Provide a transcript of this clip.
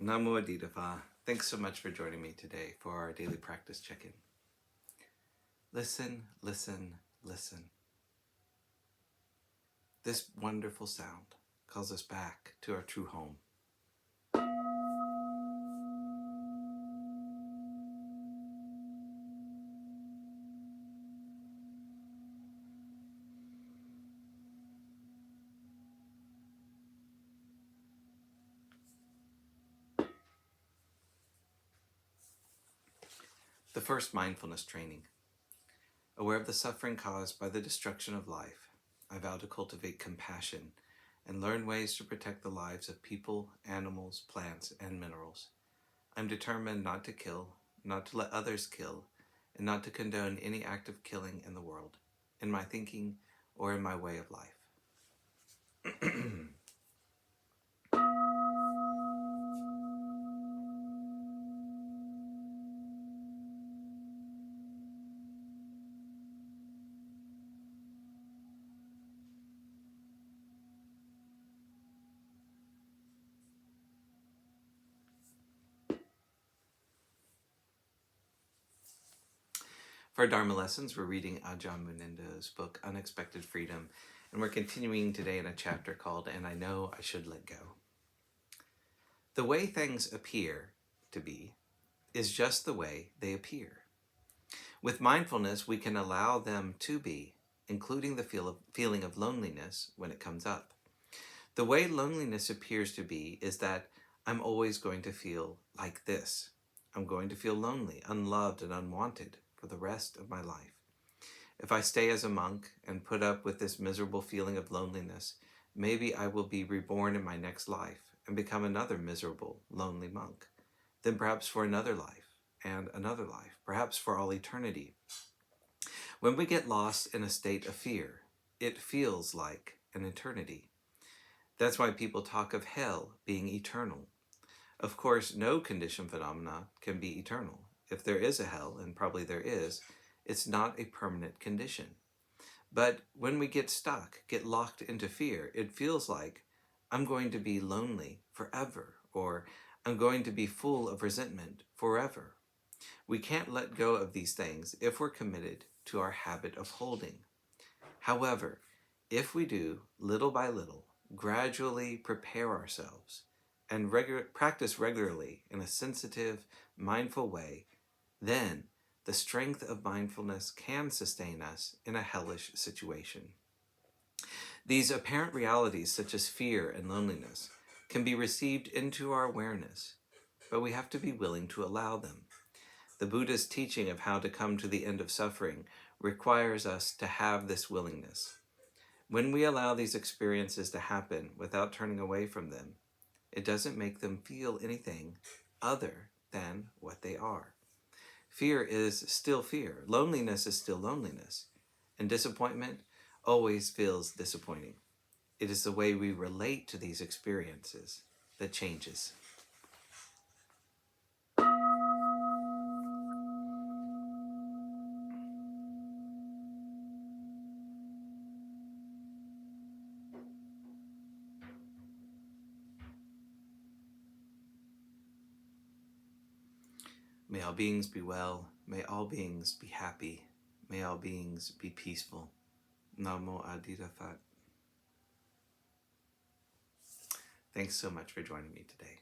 Namo Aditava. Thanks so much for joining me today for our daily practice check-in. Listen, listen, listen. This wonderful sound calls us back to our true home. The first mindfulness training. Aware of the suffering caused by the destruction of life, I vow to cultivate compassion and learn ways to protect the lives of people, animals, plants, and minerals. I'm determined not to kill, not to let others kill, and not to condone any act of killing in the world, in my thinking, or in my way of life. For our Dharma lessons, we're reading Ajahn Munindo's book, Unexpected Freedom, and we're continuing today in a chapter called And I Know I Should Let Go. The way things appear to be is just the way they appear. With mindfulness, we can allow them to be, including the feeling of loneliness when it comes up. The way loneliness appears to be is that I'm always going to feel like this. I'm going to feel lonely, unloved, and unwanted for the rest of my life. If I stay as a monk and put up with this miserable feeling of loneliness, maybe I will be reborn in my next life and become another miserable, lonely monk. Then perhaps for another life and another life, perhaps for all eternity. When we get lost in a state of fear, it feels like an eternity. That's why people talk of hell being eternal. Of course, no conditioned phenomena can be eternal. If there is a hell, and probably there is, it's not a permanent condition. But when we get stuck, get locked into fear, it feels like I'm going to be lonely forever, or I'm going to be full of resentment forever. We can't let go of these things if we're committed to our habit of holding. However, if we do, little by little, gradually prepare ourselves and practice regularly in a sensitive, mindful way, then the strength of mindfulness can sustain us in a hellish situation. These apparent realities, such as fear and loneliness, can be received into our awareness, but we have to be willing to allow them. The Buddha's teaching of how to come to the end of suffering requires us to have this willingness. When we allow these experiences to happen without turning away from them, it doesn't make them feel anything other than what they are. Fear is still fear. Loneliness is still loneliness. And disappointment always feels disappointing. It is the way we relate to these experiences that changes. May all beings be well. May all beings be happy. May all beings be peaceful. Namo Aditava Phat. Thanks so much for joining me today.